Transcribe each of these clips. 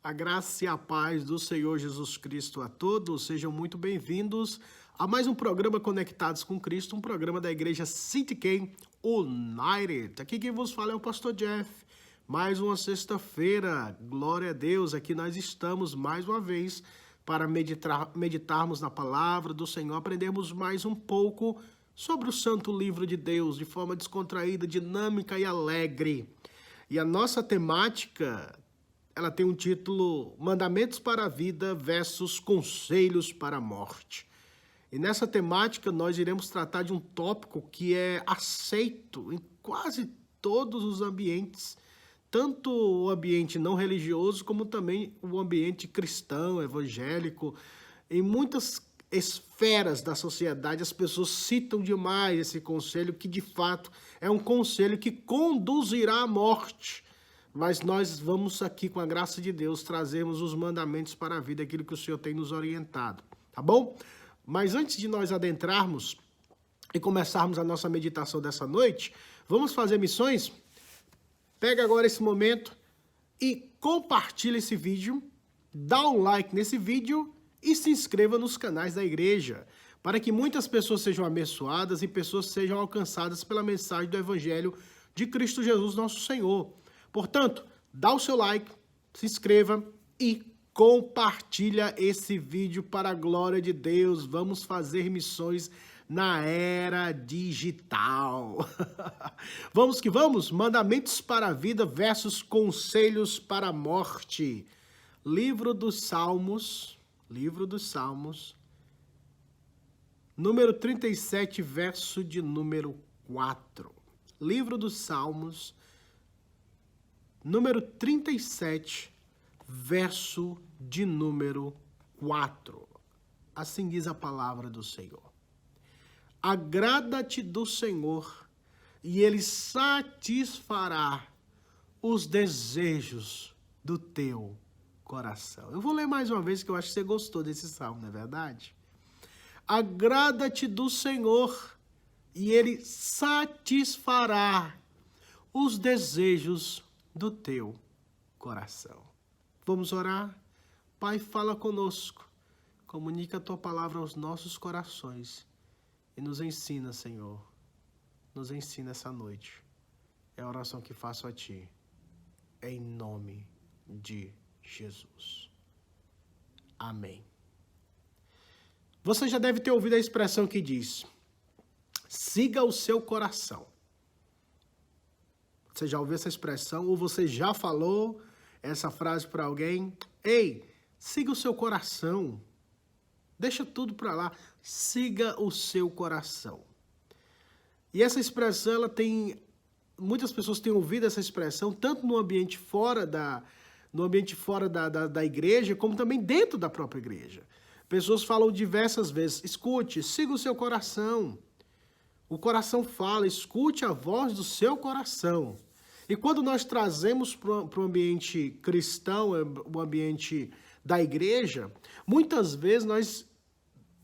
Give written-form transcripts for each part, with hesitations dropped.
A graça e a paz do Senhor Jesus Cristo a todos, sejam muito bem-vindos a mais um programa Conectados com Cristo, um programa da igreja City K United. Aqui quem vos fala é o pastor Jeff. Mais uma sexta-feira, glória a Deus, aqui nós estamos mais uma vez para meditarmos na palavra do Senhor, aprendermos mais um pouco sobre o santo livro de Deus, de forma descontraída, dinâmica e alegre. E a nossa temática, ela tem um título, Mandamentos para a Vida versus Conselhos para a Morte. E nessa temática nós iremos tratar de um tópico que é aceito em quase todos os ambientes, tanto o ambiente não religioso como também o ambiente cristão, evangélico. Em muitas esferas da sociedade as pessoas citam demais esse conselho, que de fato é um conselho que conduzirá à morte. Mas nós vamos aqui, com a graça de Deus, trazermos os mandamentos para a vida, aquilo que o Senhor tem nos orientado, tá bom? Mas antes de nós adentrarmos e começarmos a nossa meditação dessa noite, vamos fazer missões? Pega agora esse momento e compartilha esse vídeo, dá um like nesse vídeo e se inscreva nos canais da igreja, para que muitas pessoas sejam abençoadas e pessoas sejam alcançadas pela mensagem do Evangelho de Cristo Jesus, nosso Senhor. Portanto, dá o seu like, se inscreva e compartilha esse vídeo para a glória de Deus. Vamos fazer missões na era digital. Vamos que vamos? Mandamentos para a vida versus conselhos para a morte. Livro dos Salmos, número 37, verso de número 4. Livro dos Salmos, número 37, verso de número 4. Assim diz a palavra do Senhor. Agrada-te do Senhor, e Ele satisfará os desejos do teu coração. Eu vou ler mais uma vez, que eu acho que você gostou desse salmo, não é verdade? Agrada-te do Senhor, e Ele satisfará os desejos do teu coração. Vamos orar? Pai, fala conosco, comunica a tua palavra aos nossos corações e nos ensina, Senhor, nos ensina essa noite. É a oração que faço a ti, em nome de Jesus. Amém. Você já deve ter ouvido a expressão que diz: siga o seu coração. Você já ouviu essa expressão? Ou você já falou essa frase para alguém? Ei, siga o seu coração. Deixa tudo para lá. Siga o seu coração. E essa expressão, ela tem... Muitas pessoas têm ouvido essa expressão, tanto no ambiente fora da igreja, como também dentro da própria igreja. Pessoas falam diversas vezes: escute, siga o seu coração. O coração fala, escute a voz do seu coração. E quando nós trazemos para o ambiente cristão, o ambiente da igreja, muitas vezes nós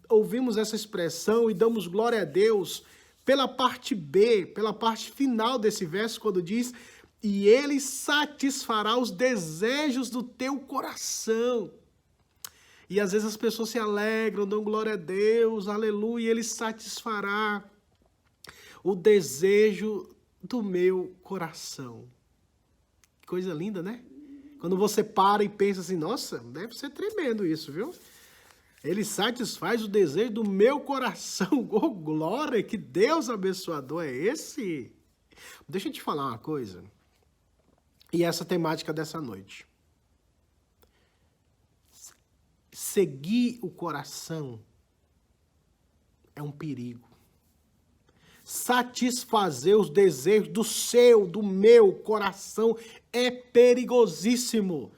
ouvimos essa expressão e damos glória a Deus pela parte B, pela parte final desse verso, quando diz: e Ele satisfará os desejos do teu coração. E às vezes as pessoas se alegram, dão glória a Deus, aleluia, Ele satisfará o desejo do meu coração. Que coisa linda, né? Quando você para e pensa assim: nossa, deve ser tremendo isso, viu? Ele satisfaz o desejo do meu coração. Oh, glória, que Deus abençoador é esse? Deixa eu te falar uma coisa. E essa temática dessa noite. Seguir o coração é um perigo. Satisfazer os desejos do meu coração é perigosíssimo.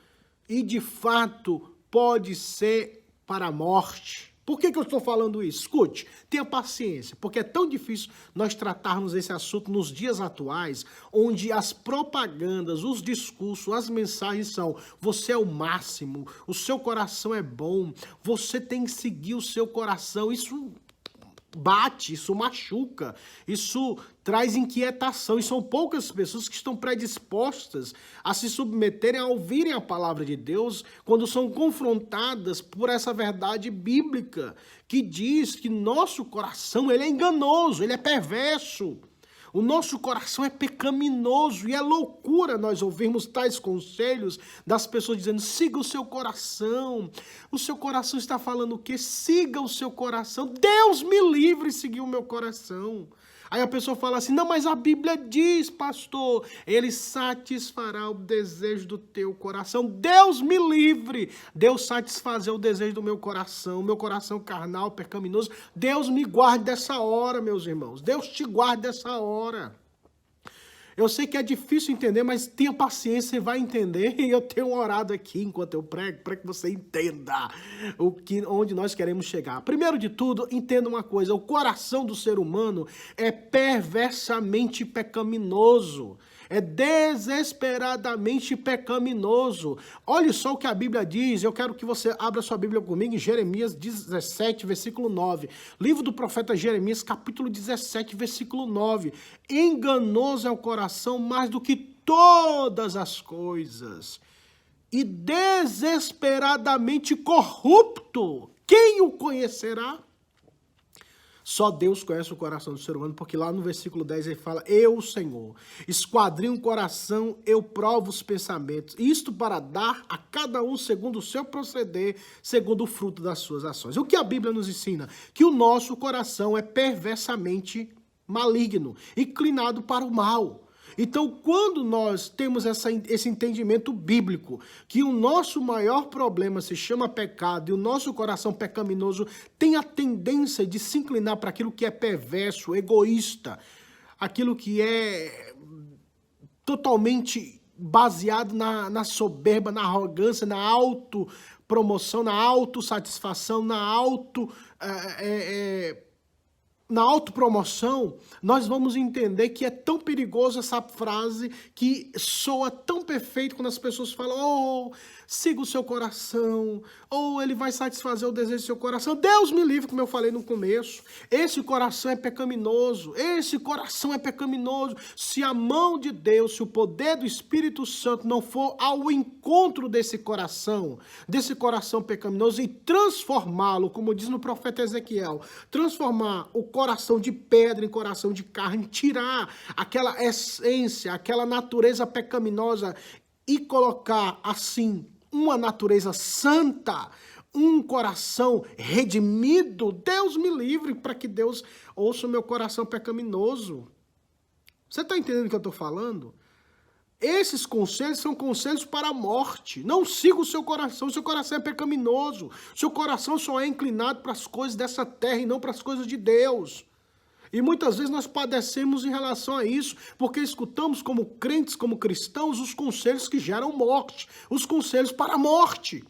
E, de fato, pode ser para a morte. Por que eu estou falando isso? Escute, tenha paciência, porque é tão difícil nós tratarmos esse assunto nos dias atuais, onde as propagandas, os discursos, as mensagens são: você é o máximo, o seu coração é bom, você tem que seguir o seu coração. Isso bate, isso machuca, isso traz inquietação. E são poucas pessoas que estão predispostas a se submeterem a ouvirem a palavra de Deus quando são confrontadas por essa verdade bíblica que diz que nosso coração ele é enganoso, ele é perverso. O nosso coração é pecaminoso e é loucura nós ouvirmos tais conselhos das pessoas dizendo, siga o seu coração. O seu coração está falando o quê? Siga o seu coração. Deus me livre de seguir o meu coração. Aí a pessoa fala assim, não, mas a Bíblia diz, pastor, ele satisfará o desejo do teu coração. Deus me livre. Deus satisfazer o desejo do meu coração carnal, pecaminoso. Deus me guarde dessa hora, meus irmãos. Deus te guarde dessa hora. Eu sei que é difícil entender, mas tenha paciência, você vai entender. E eu tenho orado aqui enquanto eu prego, para que você entenda onde nós queremos chegar. Primeiro de tudo, entenda uma coisa, o coração do ser humano é perversamente pecaminoso. É desesperadamente pecaminoso. Olha só o que a Bíblia diz. Eu quero que você abra sua Bíblia comigo em Jeremias 17, versículo 9. Livro do profeta Jeremias, capítulo 17, versículo 9. Enganoso é o coração mais do que todas as coisas, e desesperadamente corrupto. Quem o conhecerá? Só Deus conhece o coração do ser humano, porque lá no versículo 10 ele fala, eu, Senhor, esquadrinho o coração, eu provo os pensamentos, isto para dar a cada um segundo o seu proceder, segundo o fruto das suas ações. O que a Bíblia nos ensina? Que o nosso coração é perversamente maligno, inclinado para o mal. Então, quando nós temos esse entendimento bíblico, que o nosso maior problema se chama pecado e o nosso coração pecaminoso tem a tendência de se inclinar para aquilo que é perverso, egoísta, aquilo que é totalmente baseado na soberba, na arrogância, na autopromoção, na autossatisfação, na autopromoção, nós vamos entender que é tão perigoso essa frase que soa tão perfeito quando as pessoas falam, oh, siga o seu coração, ou ele vai satisfazer o desejo do seu coração. Deus me livre, como eu falei no começo. Esse coração é pecaminoso, Se a mão de Deus, se o poder do Espírito Santo não for ao encontro desse coração pecaminoso e transformá-lo, como diz no profeta Ezequiel, transformar o coração de pedra em coração de carne, tirar aquela essência, aquela natureza pecaminosa e colocar assim uma natureza santa, um coração redimido. Deus me livre para que Deus ouça o meu coração pecaminoso. Você está entendendo o que eu estou falando? Esses conselhos são conselhos para a morte. Não siga o seu coração é pecaminoso. Seu coração só é inclinado para as coisas dessa terra e não para as coisas de Deus. E muitas vezes nós padecemos em relação a isso, porque escutamos como crentes, como cristãos, os conselhos que geram morte, os conselhos para a morte.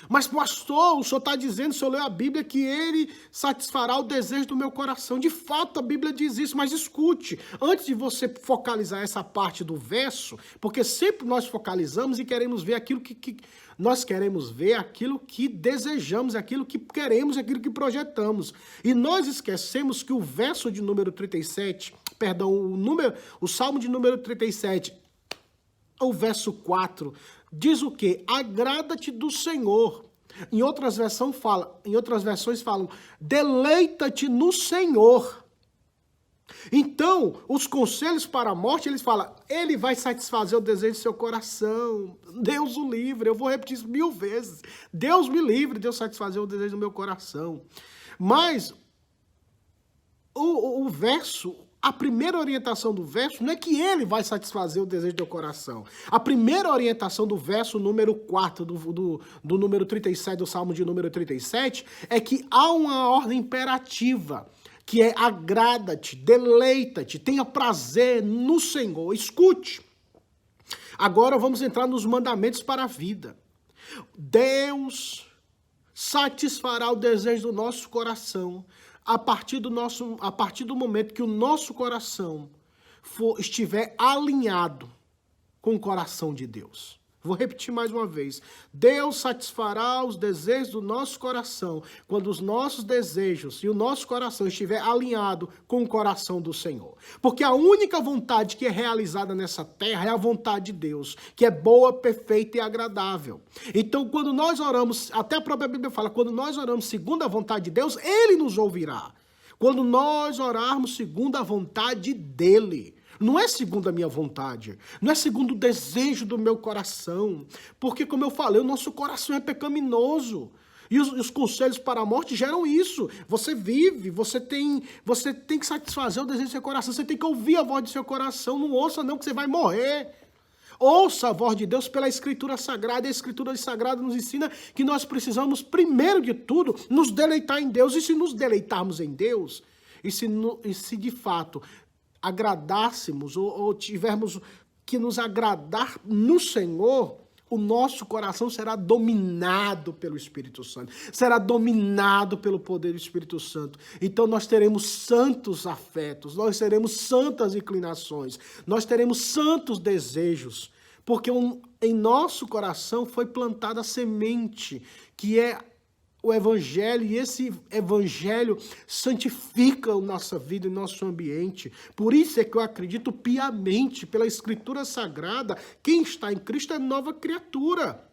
Mas, pastor, o senhor está dizendo, se eu ler a Bíblia, que ele satisfará o desejo do meu coração. De fato, a Bíblia diz isso, mas escute, antes de você focalizar essa parte do verso, porque sempre nós focalizamos e queremos ver aquilo que nós queremos ver, aquilo que desejamos, aquilo que queremos, aquilo que projetamos. E nós esquecemos que o verso de número 37, o Salmo de número 37, o verso 4, diz o quê? Agrada-te do Senhor. Em outras versões falam, deleita-te no Senhor. Então, os conselhos para a morte, eles falam, ele vai satisfazer o desejo do seu coração. Deus o livre, eu vou repetir isso 1000 vezes. Deus me livre de eu satisfazer o desejo do meu coração. Mas, o verso, a primeira orientação do verso não é que ele vai satisfazer o desejo do teu coração. A primeira orientação do verso número 4 do número 37, do Salmo de número 37, é que há uma ordem imperativa, que é agrada-te, deleita-te, tenha prazer no Senhor. Escute. Agora vamos entrar nos mandamentos para a vida. Deus satisfará o desejo do nosso coração a partir do momento que o nosso coração estiver alinhado com o coração de Deus. Vou repetir mais uma vez. Deus satisfará os desejos do nosso coração quando os nossos desejos e o nosso coração estiver alinhado com o coração do Senhor. Porque a única vontade que é realizada nessa terra é a vontade de Deus, que é boa, perfeita e agradável. Então, quando nós oramos, até a própria Bíblia fala, quando nós oramos segundo a vontade de Deus, Ele nos ouvirá. Quando nós orarmos segundo a vontade dEle. Não é segundo a minha vontade, não é segundo o desejo do meu coração, porque, como eu falei, o nosso coração é pecaminoso. E os conselhos para a morte geram isso. Você vive, você tem que satisfazer o desejo do seu coração, você tem que ouvir a voz do seu coração, não ouça não que você vai morrer. Ouça a voz de Deus pela Escritura Sagrada, e a Escritura Sagrada nos ensina que nós precisamos, primeiro de tudo, nos deleitar em Deus, e se nos deleitarmos em Deus, e se de fato agradássemos ou tivermos que nos agradar no Senhor, o nosso coração será dominado pelo Espírito Santo, será dominado pelo poder do Espírito Santo. Então nós teremos santos afetos, nós teremos santas inclinações, nós teremos santos desejos, porque em nosso coração foi plantada a semente, que é o Evangelho, e esse Evangelho santifica a nossa vida e nosso ambiente. Por isso é que eu acredito piamente, pela Escritura Sagrada, quem está em Cristo é nova criatura.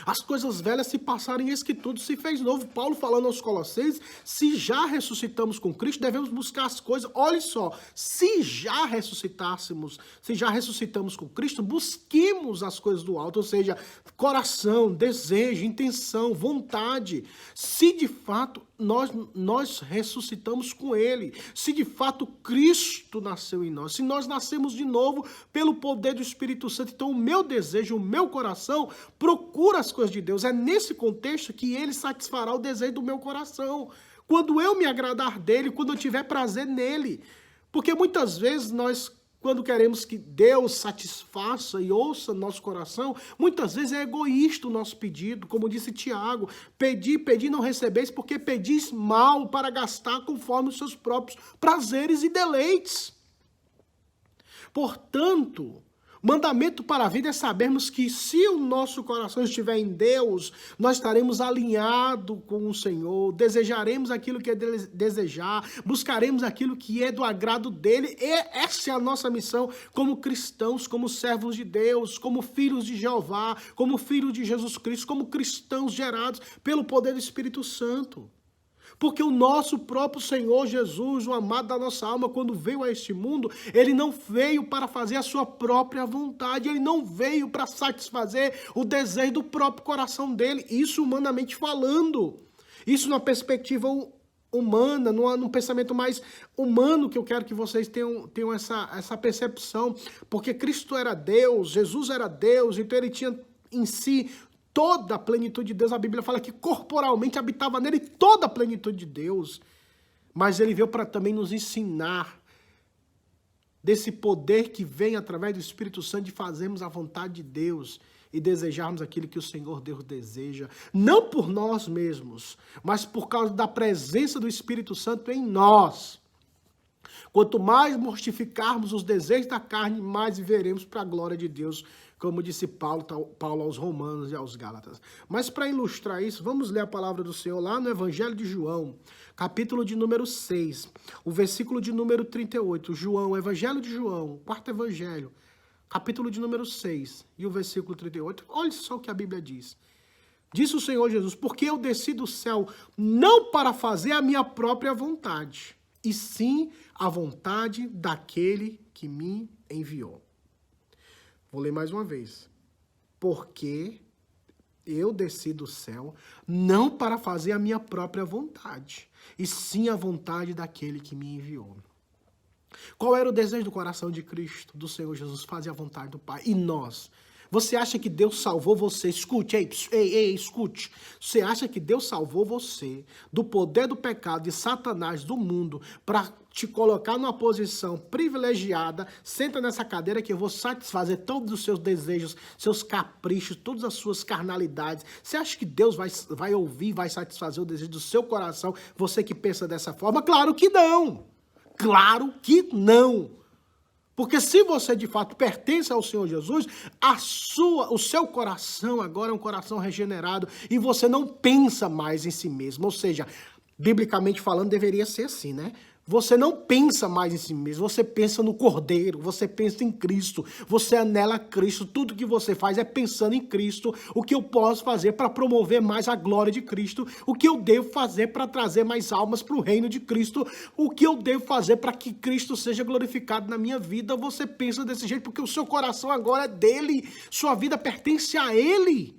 As coisas velhas se passaram e eis que tudo se fez novo. Paulo falando aos Colossenses, se já ressuscitamos com Cristo, devemos buscar as coisas. Olha só, se já ressuscitamos com Cristo, busquemos as coisas do alto, ou seja, coração, desejo, intenção, vontade. Se de fato nós ressuscitamos com Ele, se de fato Cristo nasceu em nós, se nós nascemos de novo pelo poder do Espírito Santo, então o meu desejo, o meu coração procura as coisas de Deus. É nesse contexto que Ele satisfará o desejo do meu coração. Quando eu me agradar dEle, quando eu tiver prazer nele. Porque muitas vezes nós, quando queremos que Deus satisfaça e ouça nosso coração, muitas vezes é egoísta o nosso pedido, como disse Tiago, pedi, não recebeis, porque pedis mal para gastar conforme os seus próprios prazeres e deleites. Portanto, mandamento para a vida é sabermos que se o nosso coração estiver em Deus, nós estaremos alinhados com o Senhor, desejaremos aquilo que é desejar, buscaremos aquilo que é do agrado dEle, e essa é a nossa missão como cristãos, como servos de Deus, como filhos de Jeová, como filhos de Jesus Cristo, como cristãos gerados pelo poder do Espírito Santo. Porque o nosso próprio Senhor Jesus, o amado da nossa alma, quando veio a este mundo, Ele não veio para fazer a sua própria vontade, Ele não veio para satisfazer o desejo do próprio coração dEle, isso humanamente falando. Isso numa perspectiva humana, num pensamento mais humano, que eu quero que vocês tenham essa percepção. Porque Cristo era Deus, Jesus era Deus, então Ele tinha em si toda a plenitude de Deus. A Bíblia fala que corporalmente habitava nele toda a plenitude de Deus. Mas ele veio para também nos ensinar desse poder que vem através do Espírito Santo de fazermos a vontade de Deus e desejarmos aquilo que o Senhor Deus deseja. Não por nós mesmos, mas por causa da presença do Espírito Santo em nós. Quanto mais mortificarmos os desejos da carne, mais viveremos para a glória de Deus, como disse Paulo aos Romanos e aos Gálatas. Mas para ilustrar isso, vamos ler a palavra do Senhor lá no Evangelho de João, capítulo de número 6, o versículo de número 38. João, Evangelho de João, quarto Evangelho, capítulo de número 6 e o versículo 38. Olha só o que a Bíblia diz. Disse o Senhor Jesus, porque eu desci do céu não para fazer a minha própria vontade, e sim a vontade daquele que me enviou. Vou ler mais uma vez. Porque eu desci do céu não para fazer a minha própria vontade, e sim a vontade daquele que me enviou. Qual era o desejo do coração de Cristo, do Senhor Jesus? Fazer a vontade do Pai. E nós? Você acha que Deus salvou você? Escute, escute. Você acha que Deus salvou você do poder do pecado, de Satanás, do mundo, para te colocar numa posição privilegiada? Senta nessa cadeira que eu vou satisfazer todos os seus desejos, seus caprichos, todas as suas carnalidades. Você acha que Deus vai ouvir, vai satisfazer o desejo do seu coração? Você que pensa dessa forma? Claro que não! Claro que não! Porque se você de fato pertence ao Senhor Jesus, o seu coração agora é um coração regenerado e você não pensa mais em si mesmo. Ou seja, biblicamente falando, deveria ser assim, né? Você não pensa mais em si mesmo, você pensa no Cordeiro, você pensa em Cristo, você anela Cristo, tudo que você faz é pensando em Cristo, o que eu posso fazer para promover mais a glória de Cristo, o que eu devo fazer para trazer mais almas para o reino de Cristo, o que eu devo fazer para que Cristo seja glorificado na minha vida. Você pensa desse jeito porque o seu coração agora é dele, sua vida pertence a ele.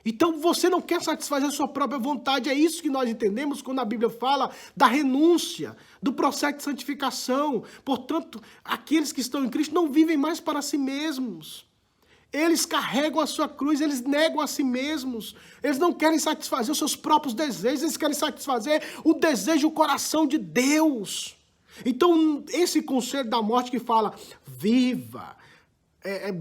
Então você não quer satisfazer a sua própria vontade, é isso que nós entendemos quando a Bíblia fala da renúncia, do processo de santificação. Portanto, aqueles que estão em Cristo não vivem mais para si mesmos. Eles carregam a sua cruz, eles negam a si mesmos. Eles não querem satisfazer os seus próprios desejos, eles querem satisfazer o desejo, o coração de Deus. Então, esse conselho da morte que fala, viva,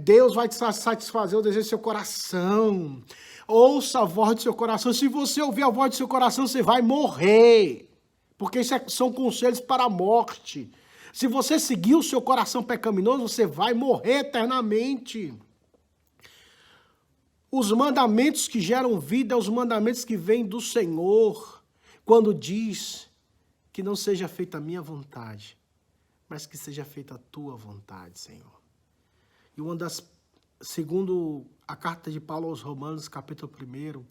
Deus vai te satisfazer o desejo do seu coração. Ouça a voz do seu coração. Se você ouvir a voz do seu coração, você vai morrer. Porque isso são conselhos para a morte. Se você seguir o seu coração pecaminoso, você vai morrer eternamente. Os mandamentos que geram vida, os mandamentos que vêm do Senhor, quando diz que não seja feita a minha vontade, mas que seja feita a tua vontade, Senhor. E segundo a carta de Paulo aos Romanos, capítulo 1,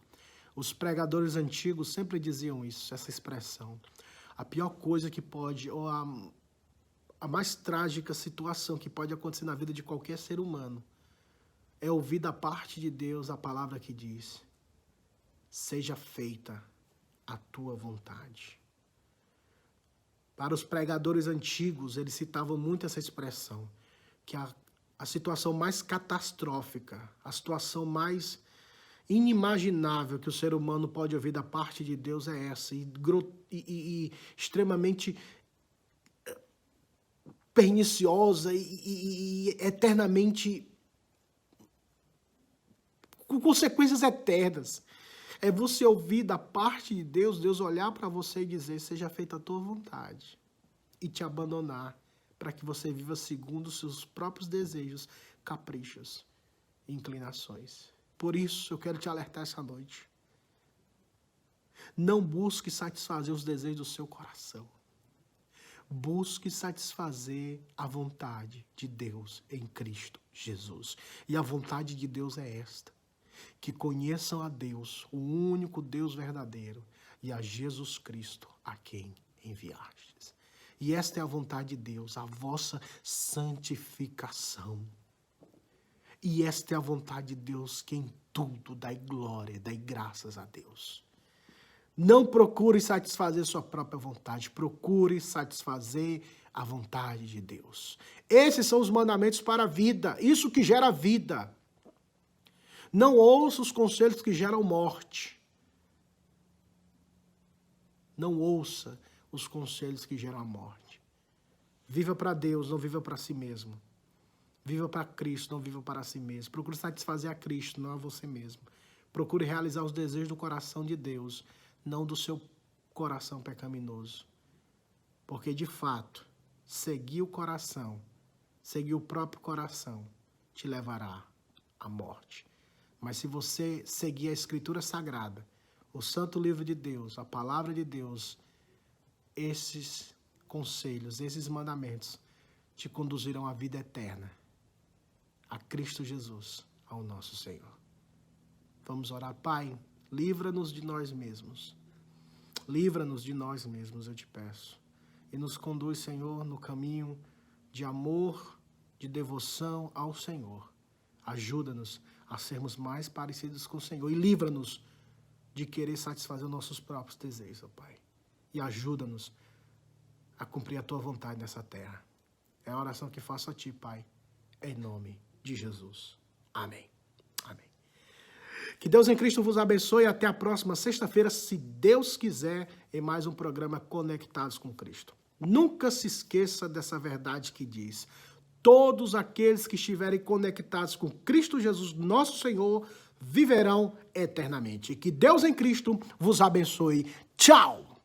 os pregadores antigos sempre diziam isso, essa expressão. A pior coisa que pode, ou a mais trágica situação que pode acontecer na vida de qualquer ser humano, é ouvir da parte de Deus a palavra que diz, seja feita a tua vontade. Para os pregadores antigos, eles citavam muito essa expressão, que a situação mais catastrófica, a situação mais inimaginável que o ser humano pode ouvir da parte de Deus é essa, e extremamente perniciosa e eternamente, com consequências eternas. É você ouvir da parte de Deus, Deus olhar para você e dizer, seja feita a tua vontade, e te abandonar, para que você viva segundo os seus próprios desejos, caprichos e inclinações. Por isso, eu quero te alertar essa noite. Não busque satisfazer os desejos do seu coração. Busque satisfazer a vontade de Deus em Cristo Jesus. E a vontade de Deus é esta, que conheçam a Deus, o único Deus verdadeiro, e a Jesus Cristo, a quem enviastes. E esta é a vontade de Deus, a vossa santificação. E esta é a vontade de Deus, que em tudo dai glória, dai graças a Deus. Não procure satisfazer sua própria vontade, procure satisfazer a vontade de Deus. Esses são os mandamentos para a vida, isso que gera vida. Não ouça os conselhos que geram morte. Não ouça os conselhos que geram a morte. Viva para Deus, não viva para si mesmo. Viva para Cristo, não viva para si mesmo. Procure satisfazer a Cristo, não a você mesmo. Procure realizar os desejos do coração de Deus, não do seu coração pecaminoso. Porque, de fato, seguir o coração, seguir o próprio coração, te levará à morte. Mas se você seguir a Escritura Sagrada, o Santo Livro de Deus, a Palavra de Deus, esses conselhos, esses mandamentos te conduzirão à vida eterna, a Cristo Jesus, ao nosso Senhor. Vamos orar. Pai, livra-nos de nós mesmos. Livra-nos de nós mesmos, eu te peço. E nos conduz, Senhor, no caminho de amor, de devoção ao Senhor. Ajuda-nos a sermos mais parecidos com o Senhor. E livra-nos de querer satisfazer os nossos próprios desejos, ó Pai. E ajuda-nos a cumprir a Tua vontade nessa terra. É a oração que faço a Ti, Pai, em nome de Jesus. Amém. Amém. Que Deus em Cristo vos abençoe e até a próxima sexta-feira, se Deus quiser, em mais um programa Conectados com Cristo. Nunca se esqueça dessa verdade que diz: todos aqueles que estiverem conectados com Cristo Jesus, nosso Senhor, viverão eternamente. E que Deus em Cristo vos abençoe. Tchau!